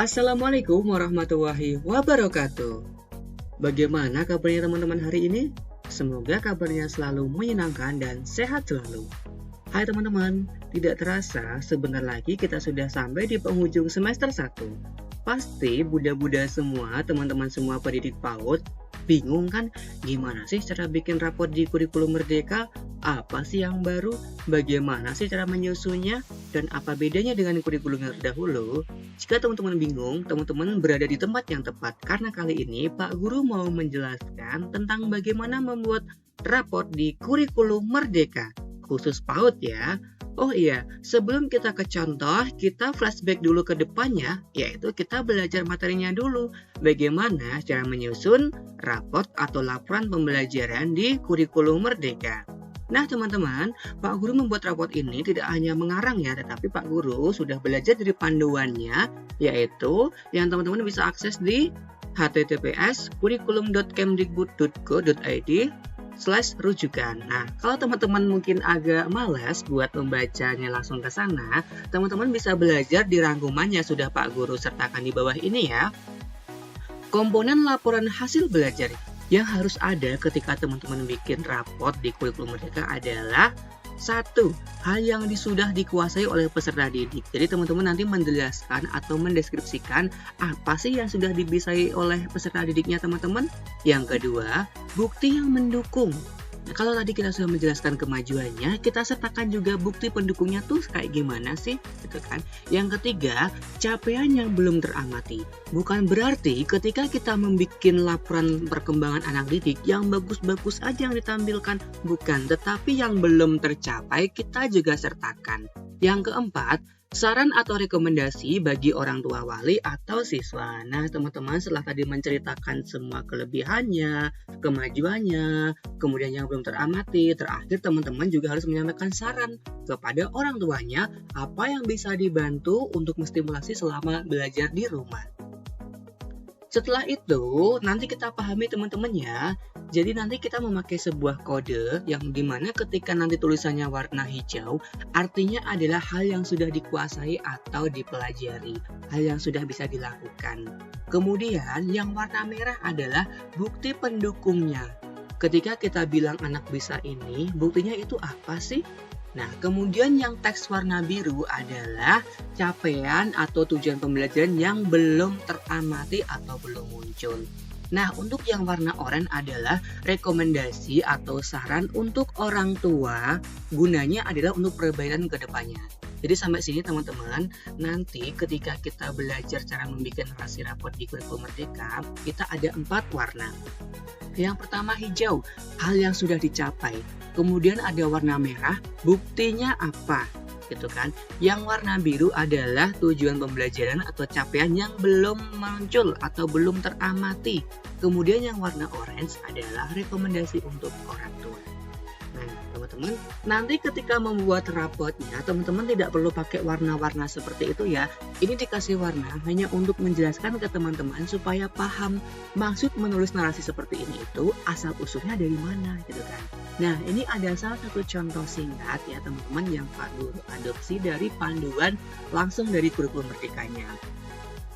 Assalamualaikum warahmatullahi wabarakatuh. Bagaimana kabarnya teman-teman hari ini? Semoga kabarnya selalu menyenangkan dan sehat selalu. Hai teman-teman, tidak terasa sebentar lagi kita sudah sampai di penghujung semester 1. Pasti bunda-bunda semua, teman-teman semua pendidik PAUD, bingung kan gimana sih cara bikin rapor di kurikulum Merdeka? Apa sih yang baru? Bagaimana sih cara menyusunnya? Dan apa bedanya dengan kurikulum yang terdahulu? Jika teman-teman bingung, teman-teman berada di tempat yang tepat. Karena kali ini Pak Guru mau menjelaskan tentang bagaimana membuat rapor di kurikulum Merdeka. Khusus PAUD ya. Oh iya, sebelum kita ke contoh, kita flashback dulu ke depannya, yaitu kita belajar materinya dulu. Bagaimana cara menyusun raport atau laporan pembelajaran di kurikulum Merdeka. Nah teman-teman, Pak Guru membuat raport ini tidak hanya mengarang ya, tetapi Pak Guru sudah belajar dari panduannya, yaitu yang teman-teman bisa akses di https://kurikulum.kemdikbud.go.id/rujukan. Nah, kalau teman-teman mungkin agak malas buat membacanya langsung ke sana, teman-teman bisa belajar di rangkuman yang sudah Pak Guru sertakan di bawah ini ya. Komponen laporan hasil belajar yang harus ada ketika teman-teman bikin raport di kurikulum Merdeka adalah 1. Hal yang sudah dikuasai oleh peserta didik. Jadi teman-teman nanti menjelaskan atau mendeskripsikan apa sih yang sudah dibisai oleh peserta didiknya teman-teman. Yang kedua, bukti yang mendukung. Nah, kalau tadi kita sudah menjelaskan kemajuannya, kita sertakan juga bukti pendukungnya tuh kayak gimana sih, gitu kan. Yang ketiga, capaian yang belum teramati. Bukan berarti ketika kita membuat laporan perkembangan anak didik yang bagus-bagus aja yang ditampilkan, bukan, tetapi yang belum tercapai kita juga sertakan. Yang keempat, saran atau rekomendasi bagi orang tua wali atau siswa. Nah teman-teman, setelah tadi menceritakan semua kelebihannya, kemajuannya, kemudian yang belum teramati, terakhir teman-teman juga harus menyampaikan saran kepada orang tuanya apa yang bisa dibantu untuk menstimulasi selama belajar di rumah. Setelah itu, nanti kita pahami teman-teman ya. Jadi nanti kita memakai sebuah kode yang dimana ketika nanti tulisannya warna hijau, artinya adalah hal yang sudah dikuasai atau dipelajari, hal yang sudah bisa dilakukan. Kemudian yang warna merah adalah bukti pendukungnya. Ketika kita bilang anak bisa ini, buktinya itu apa sih? Nah, kemudian yang teks warna biru adalah capaian atau tujuan pembelajaran yang belum teramati atau belum muncul. Nah, untuk yang warna oranye adalah rekomendasi atau saran untuk orang tua, gunanya adalah untuk perbaikan ke depannya. Jadi sampai sini teman-teman, nanti ketika kita belajar cara membuat narasi rapor di kurikulum Merdeka, kita ada 4 warna. Yang pertama hijau, hal yang sudah dicapai. Kemudian ada warna merah, buktinya apa? Gitu kan. Yang warna biru adalah tujuan pembelajaran atau capaian yang belum muncul atau belum teramati. Kemudian yang warna orange adalah rekomendasi untuk orang tua. Nah, teman-teman, nanti ketika membuat rapotnya, teman-teman tidak perlu pakai warna-warna seperti itu ya. Ini dikasih warna hanya untuk menjelaskan ke teman-teman supaya paham maksud menulis narasi seperti ini itu asal-usulnya dari mana gitu kan. Nah, ini ada salah satu contoh singkat ya teman-teman yang Pak Guru adopsi dari panduan langsung dari kurikulum Merdekanya.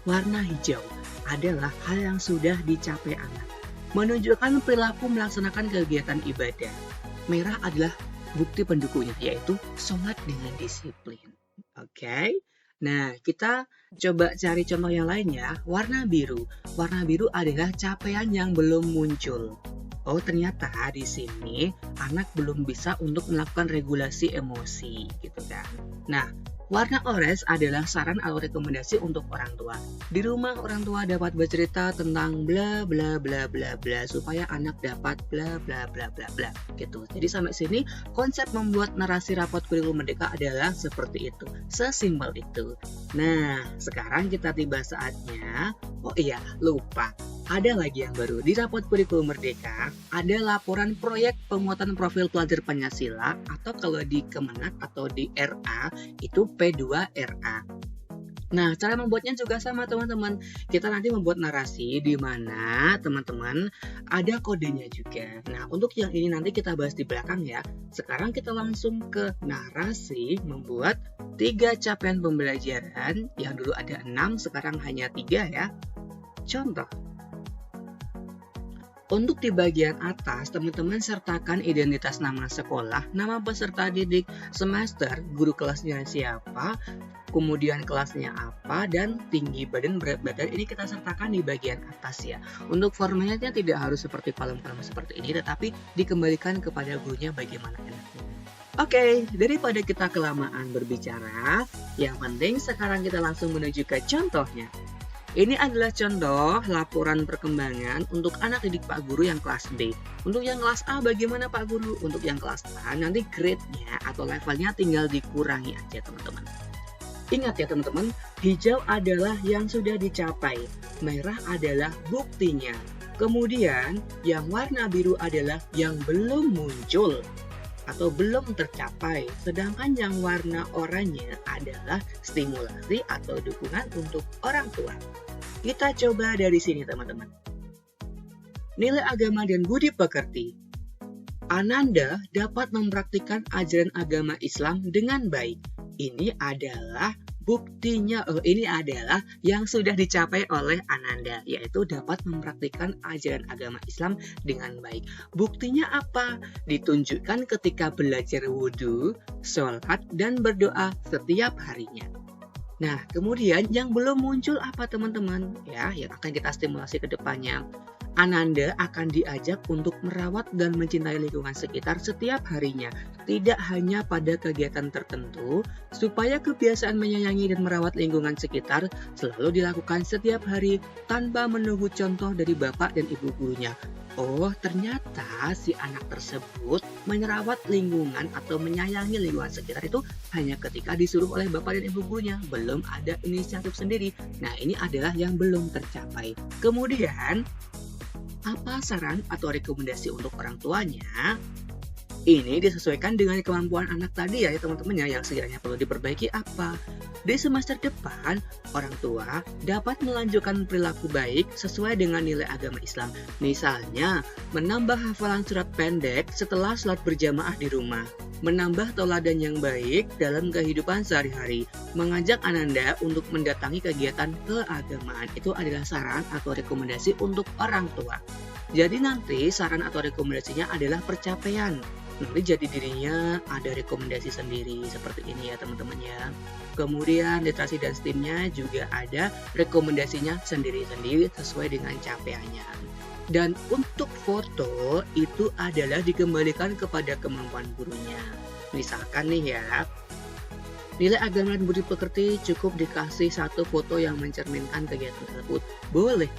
Warna hijau adalah hal yang sudah dicapai anak, menunjukkan perilaku melaksanakan kegiatan ibadah. Merah adalah bukti pendukungnya, yaitu sholat dengan disiplin. Oke. Nah, kita coba cari contoh yang lain ya. Warna biru. Warna biru adalah capaian yang belum muncul. Oh, ternyata di sini anak belum bisa untuk melakukan regulasi emosi, gitu kan. Nah, warna orange adalah saran atau rekomendasi untuk orang tua. Di rumah orang tua dapat bercerita tentang bla bla bla bla bla supaya anak dapat bla bla bla bla bla gitu. Jadi sampai sini konsep membuat narasi raport kurikulum Merdeka adalah seperti itu. Sesimpel itu. Nah, sekarang kita tiba saatnya. Oh iya, lupa. Ada lagi yang baru di raport kurikulum Merdeka, ada laporan proyek penguatan profil pelajar Pancasila atau kalau di Kemenak atau di RA itu P2RA. Nah, cara membuatnya juga sama teman-teman. Kita nanti membuat narasi di mana teman-teman ada kodenya juga. Nah, untuk yang ini nanti kita bahas di belakang ya. Sekarang kita langsung ke narasi membuat 3 capaian pembelajaran, yang dulu ada 6, sekarang hanya 3 ya. Contoh. Untuk di bagian atas, teman-teman sertakan identitas nama sekolah, nama peserta didik, semester, guru kelasnya siapa, kemudian kelasnya apa, dan tinggi badan, berat badan. Ini kita sertakan di bagian atas ya. Untuk formatnya tidak harus seperti kolom-kolom seperti ini, tetapi dikembalikan kepada gurunya bagaimana enaknya. Oke, daripada kita kelamaan berbicara, yang penting sekarang kita langsung menuju ke contohnya. Ini adalah contoh laporan perkembangan untuk anak didik Pak Guru yang kelas B. Untuk yang kelas A bagaimana Pak Guru? Untuk yang kelas A nanti grade-nya atau levelnya tinggal dikurangi aja teman-teman. Ingat ya teman-teman, hijau adalah yang sudah dicapai, merah adalah buktinya. Kemudian yang warna biru adalah yang belum muncul atau belum tercapai, sedangkan yang warna oranye adalah stimulasi atau dukungan untuk orang tua. Kita coba dari sini teman-teman. Nilai agama dan budi pekerti. Ananda dapat mempraktikkan ajaran agama Islam dengan baik. Ini adalah buktinya, ini adalah yang sudah dicapai oleh Ananda, yaitu dapat mempraktikkan ajaran agama Islam dengan baik. Buktinya apa? Ditunjukkan ketika belajar wudhu, sholat, dan berdoa setiap harinya. Nah, kemudian yang belum muncul apa teman-teman? Ya, yang akan kita stimulasi ke depannya. Ananda akan diajak untuk merawat dan mencintai lingkungan sekitar setiap harinya, tidak hanya pada kegiatan tertentu, supaya kebiasaan menyayangi dan merawat lingkungan sekitar selalu dilakukan setiap hari tanpa menunggu contoh dari bapak dan ibu gurunya. Oh, ternyata si anak tersebut merawat lingkungan atau menyayangi lingkungan sekitar itu hanya ketika disuruh oleh bapak dan ibu gurunya, belum ada inisiatif sendiri. Nah, ini adalah yang belum tercapai. Kemudian, apa saran atau rekomendasi untuk orang tuanya? Ini disesuaikan dengan kemampuan anak tadi ya teman-teman ya, yang sekiranya perlu diperbaiki apa. Di semester depan, orang tua dapat melanjutkan perilaku baik sesuai dengan nilai agama Islam. Misalnya, menambah hafalan surat pendek setelah sholat berjamaah di rumah, menambah tauladan yang baik dalam kehidupan sehari-hari, mengajak Ananda untuk mendatangi kegiatan keagamaan. Itu adalah saran atau rekomendasi untuk orang tua. Jadi nanti saran atau rekomendasinya adalah percapaian. Nanti jadi dirinya ada rekomendasi sendiri seperti ini ya teman-teman ya. Kemudian literasi dan STEM-nya juga ada rekomendasinya sendiri-sendiri sesuai dengan capaiannya. Dan untuk foto itu adalah dikembalikan kepada kemampuan gurunya. Misalkan nih ya, nilai agama dan budi pekerti cukup dikasih satu foto yang mencerminkan kegiatan tersebut. Boleh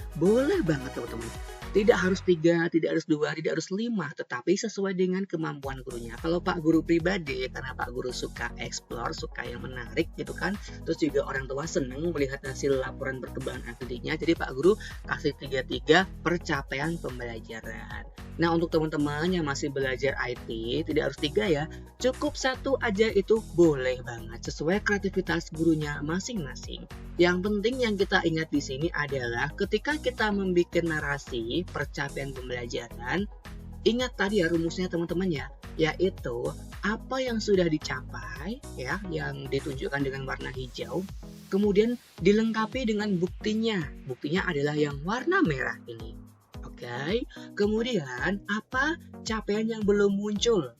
banget teman-teman. Tidak harus 3, tidak harus 2, tidak harus 5, tetapi sesuai dengan kemampuan gurunya. Kalau Pak Guru pribadi, karena Pak Guru suka explore, suka yang menarik gitu kan, terus juga orang tua seneng melihat hasil laporan perkembangan didiknya, jadi Pak Guru kasih 3 percapaian pembelajaran. Nah, untuk teman-teman yang masih belajar IT, tidak harus 3 ya, cukup 1 aja itu boleh banget, sesuai kreativitas gurunya masing-masing. Yang penting yang kita ingat di sini adalah ketika kita membuat narasi percapaian pembelajaran, ingat tadi ya rumusnya teman-teman ya, yaitu apa yang sudah dicapai ya, yang ditunjukkan dengan warna hijau, kemudian dilengkapi dengan buktinya. Buktinya adalah yang warna merah ini. Oke, kemudian apa capaian yang belum muncul?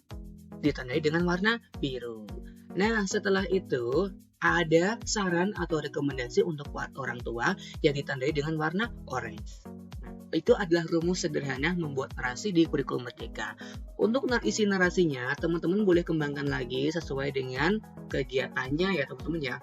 Ditandai dengan warna biru. Nah, setelah itu ada saran atau rekomendasi untuk orang tua yang ditandai dengan warna orange. Itu adalah rumus sederhana membuat narasi di kurikulum Merdeka. Untuk isi narasinya, teman-teman boleh kembangkan lagi sesuai dengan kegiatannya ya teman-teman ya.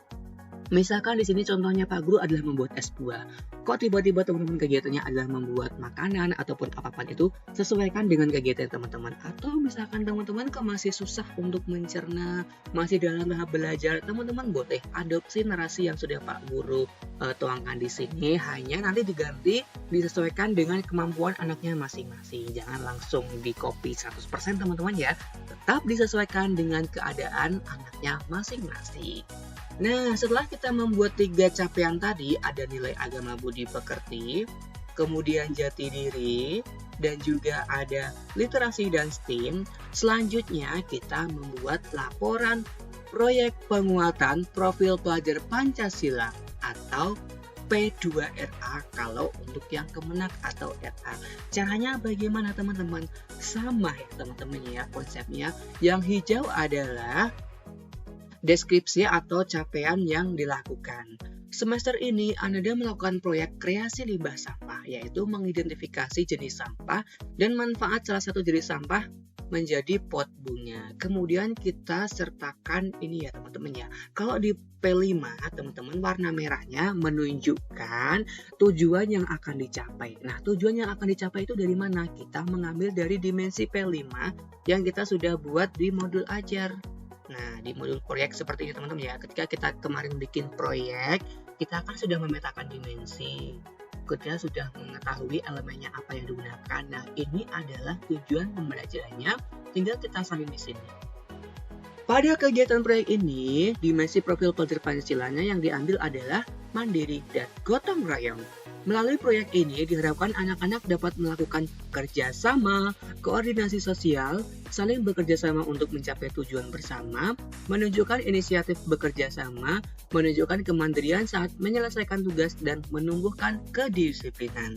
Misalkan di sini contohnya Pak Guru adalah membuat es buah. Kok tiba-tiba teman-teman kegiatannya adalah membuat makanan ataupun apapun itu, sesuaikan dengan kegiatan teman-teman. Atau misalkan teman-teman kok masih susah untuk mencerna, masih dalam tahap belajar, teman-teman boleh adopsi narasi yang sudah Pak Guru tuangkan di sini, hanya nanti diganti disesuaikan dengan kemampuan anaknya masing-masing. Jangan langsung di copy 100% teman-teman ya. Tetap disesuaikan dengan keadaan anaknya masing-masing. Nah, setelah kita membuat 3 capaian tadi, ada nilai agama budi pekerti, kemudian jati diri, dan juga ada literasi dan STEM. Selanjutnya kita membuat laporan proyek penguatan profil pelajar Pancasila atau P2RA kalau untuk yang Kemenak atau RA. Caranya bagaimana teman-teman? Sama ya teman-teman ya konsepnya. Yang hijau adalah deskripsi atau capaian yang dilakukan. Semester ini Anda melakukan proyek kreasi limbah sampah, yaitu mengidentifikasi jenis sampah dan manfaat salah satu jenis sampah menjadi pot bunga. Kemudian kita sertakan ini ya teman-teman ya. Kalau di P5 teman-teman warna merahnya menunjukkan tujuan yang akan dicapai. Nah tujuan yang akan dicapai itu dari mana? Kita mengambil dari dimensi P5 yang kita sudah buat di modul ajar. Nah di modul proyek seperti ini teman-teman ya. Ketika kita kemarin bikin proyek, kita kan sudah memetakan dimensi. Kita sudah mengetahui elemennya apa yang digunakan. Nah, ini adalah tujuan pembelajarannya, tinggal kita salin di sini. Pada kegiatan proyek ini, dimensi profil pelajar Pancasilanya yang diambil adalah mandiri dan gotong royong. Melalui proyek ini diharapkan anak-anak dapat melakukan kerjasama, koordinasi sosial, saling bekerja sama untuk mencapai tujuan bersama, menunjukkan inisiatif bekerja sama, menunjukkan kemandirian saat menyelesaikan tugas, dan menumbuhkan kedisiplinan.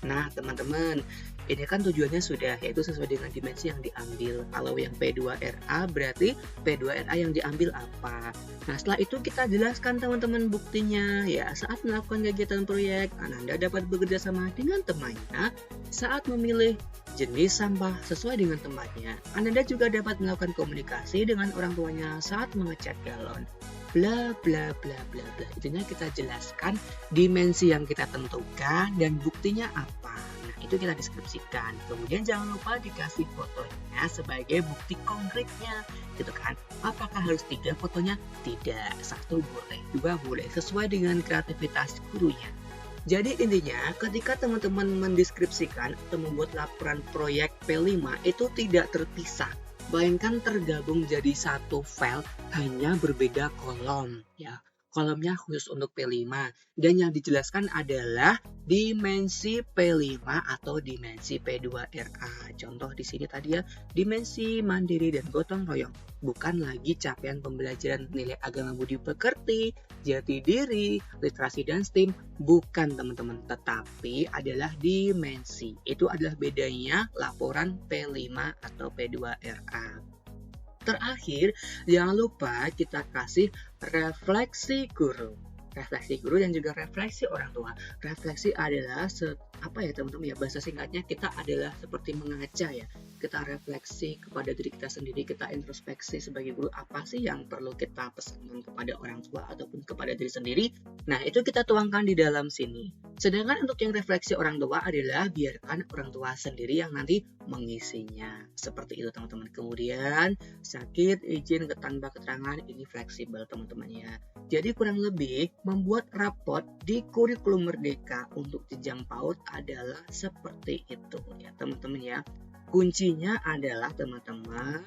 Nah, teman-teman, ini kan tujuannya sudah, yaitu sesuai dengan dimensi yang diambil. Kalau yang P2RA berarti P2RA yang diambil apa? Nah, setelah itu kita jelaskan teman-teman buktinya. Ya, saat melakukan kegiatan proyek, Ananda dapat bekerja sama dengan temannya saat memilih jenis sampah sesuai dengan tempatnya. Ananda juga dapat melakukan komunikasi dengan orang tuanya saat mengecat galon. Bla bla bla bla bla. Itunya kita jelaskan dimensi yang kita tentukan dan buktinya apa. Nah, itu kita deskripsikan. Kemudian jangan lupa dikasih fotonya sebagai bukti konkretnya, gitu kan. Apakah harus 3 fotonya? Tidak, 1 boleh, 2 boleh, sesuai dengan kreativitas gurunya. Jadi intinya ketika teman-teman mendeskripsikan atau membuat laporan proyek P5 itu tidak terpisah. Bayangkan tergabung jadi satu file hanya berbeda kolom ya. Kolomnya khusus untuk P5 dan yang dijelaskan adalah dimensi P5 atau dimensi P2RA. Contoh di sini tadi ya, dimensi mandiri dan gotong royong. Bukan lagi capaian pembelajaran nilai agama budi pekerti, jati diri, literasi dan STEAM. Bukan teman-teman, tetapi adalah dimensi. Itu adalah bedanya laporan P5 atau P2RA. Terakhir, jangan lupa kita kasih refleksi guru. Refleksi guru dan juga refleksi orang tua. Refleksi adalah teman-teman ya, bahasa singkatnya kita adalah seperti mengaca ya. Kita refleksi kepada diri kita sendiri, kita introspeksi sebagai guru apa sih yang perlu kita pesankan kepada orang tua ataupun kepada diri sendiri. Nah, itu kita tuangkan di dalam sini. Sedangkan untuk yang refleksi orang tua adalah biarkan orang tua sendiri yang nanti mengisinya. Seperti itu teman-teman. Kemudian sakit, izin tanpa keterangan, ini fleksibel teman-teman ya. Jadi kurang lebih membuat rapot di kurikulum Merdeka untuk jenjang PAUD adalah seperti itu ya teman-teman ya. Kuncinya adalah teman-teman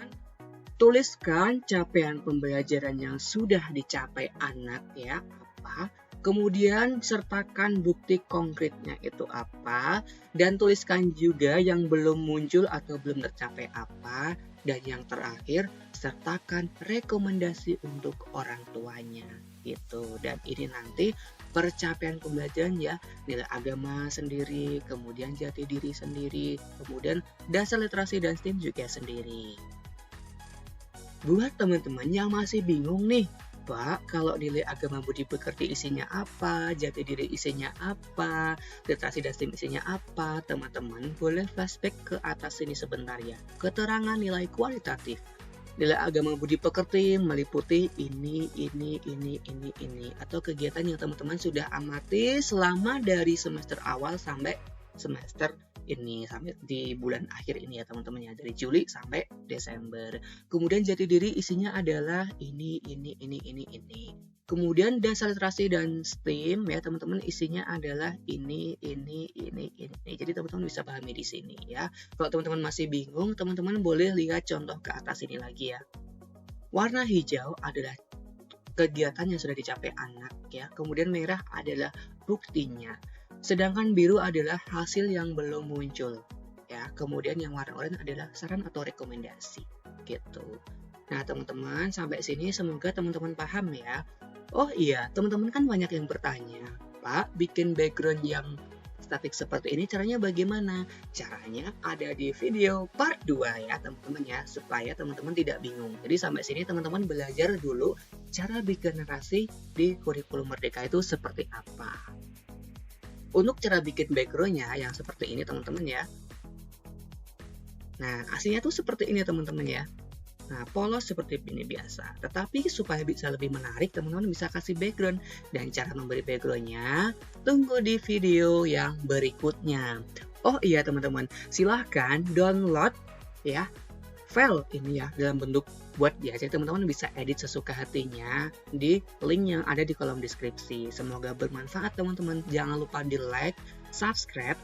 tuliskan capaian pembelajaran yang sudah dicapai anak ya apa. Kemudian sertakan bukti konkretnya itu apa, dan tuliskan juga yang belum muncul atau belum tercapai apa, dan yang terakhir sertakan rekomendasi untuk orang tuanya gitu. Dan ini nanti percapaian pembelajaran ya, nilai agama sendiri, kemudian jati diri sendiri, kemudian dasar literasi dan STEAM juga sendiri. Buat teman-teman yang masih bingung nih, Pak, kalau nilai agama budi pekerti isinya apa, jati diri isinya apa, literasi dan STEAM isinya apa, teman-teman boleh flashback ke atas sini sebentar ya. Keterangan nilai kualitatif. Nilai agama budi pekerti meliputi ini, atau kegiatan yang teman-teman sudah amati selama dari semester awal sampai semester ini, sampai di bulan akhir ini ya teman-teman ya, dari Juli sampai Desember. Kemudian jati diri isinya adalah ini. Kemudian dasar literasi dan STEAM ya teman-teman isinya adalah ini. Jadi teman-teman bisa pahami di sini ya. Kalau teman-teman masih bingung, teman-teman boleh lihat contoh ke atas ini lagi ya. Warna hijau adalah kegiatan yang sudah dicapai anak ya. Kemudian merah adalah buktinya. Sedangkan biru adalah hasil yang belum muncul ya. Kemudian yang warna oranye adalah saran atau rekomendasi gitu. Nah, teman-teman, sampai sini semoga teman-teman paham ya. Oh iya, teman-teman kan banyak yang bertanya, Pak, bikin background yang statik seperti ini caranya bagaimana? Caranya ada di video part 2 ya, teman-teman ya, supaya teman-teman tidak bingung. Jadi sampai sini teman-teman belajar dulu cara bikin narasi di kurikulum Merdeka itu seperti apa. Untuk cara bikin backgroundnya yang seperti ini teman-teman ya. Nah, aslinya tuh seperti ini teman-teman ya. Nah, polos seperti ini biasa. Tetapi supaya bisa lebih menarik, teman-teman bisa kasih background. Dan cara memberi backgroundnya, tunggu di video yang berikutnya. Oh iya teman-teman, silahkan download ya file ini ya dalam bentuk buat ya. Jadi teman-teman bisa edit sesuka hatinya di link yang ada di kolom deskripsi. Semoga bermanfaat teman-teman. Jangan lupa di like, subscribe,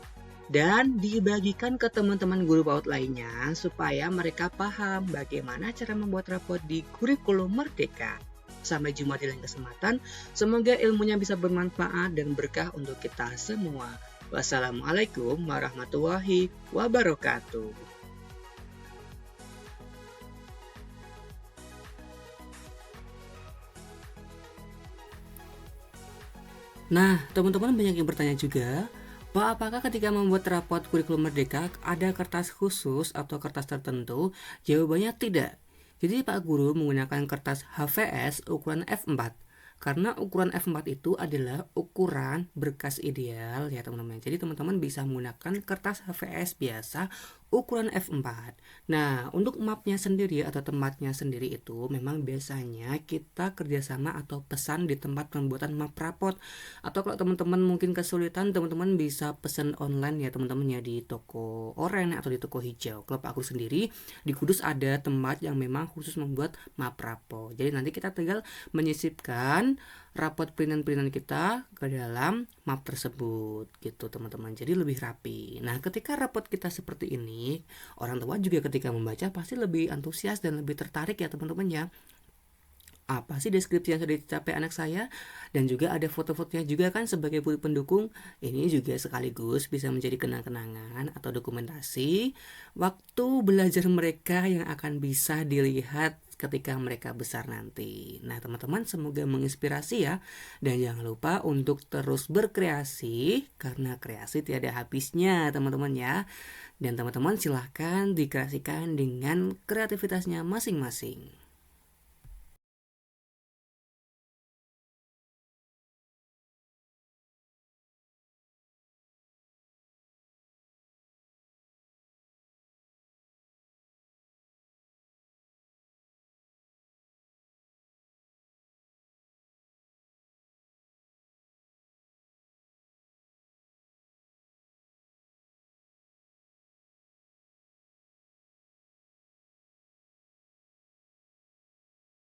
dan dibagikan ke teman-teman guru PAUD lainnya supaya mereka paham bagaimana cara membuat rapor di kurikulum Merdeka. Sampai jumpa di lain kesempatan. Semoga ilmunya bisa bermanfaat dan berkah untuk kita semua. Wassalamualaikum warahmatullahi wabarakatuh. Nah, teman-teman banyak yang bertanya juga, Pak, apakah ketika membuat rapot kurikulum Merdeka ada kertas khusus atau kertas tertentu? Jawabannya tidak. Jadi Pak Guru menggunakan kertas HVS ukuran F4. Karena ukuran F4 itu adalah ukuran berkas ideal ya teman-teman. Jadi teman-teman bisa menggunakan kertas HVS biasa ukuran F4. Nah, untuk mapnya sendiri atau tempatnya sendiri itu memang biasanya kita kerjasama atau pesan di tempat pembuatan map rapot. Atau kalau teman-teman mungkin kesulitan, teman-teman bisa pesan online ya teman-teman ya di toko oranye atau di toko hijau. Kalau Pak Guru sendiri di Kudus ada tempat yang memang khusus membuat map rapot. Jadi nanti kita tinggal menyisipkan rapot printan-printan kita ke dalam map tersebut gitu teman-teman. Jadi lebih rapi. Nah, ketika rapot kita seperti ini, orang tua juga ketika membaca pasti lebih antusias dan lebih tertarik ya teman-teman ya. Apa sih deskripsi yang sudah dicapai anak saya, dan juga ada foto-fotonya juga kan sebagai bukti pendukung. Ini juga sekaligus bisa menjadi kenang-kenangan atau dokumentasi waktu belajar mereka yang akan bisa dilihat ketika mereka besar nanti. Nah teman-teman, semoga menginspirasi ya, dan jangan lupa untuk terus berkreasi karena kreasi tiada habisnya teman-teman ya. Dan teman-teman silahkan dikreasikan dengan kreativitasnya masing-masing.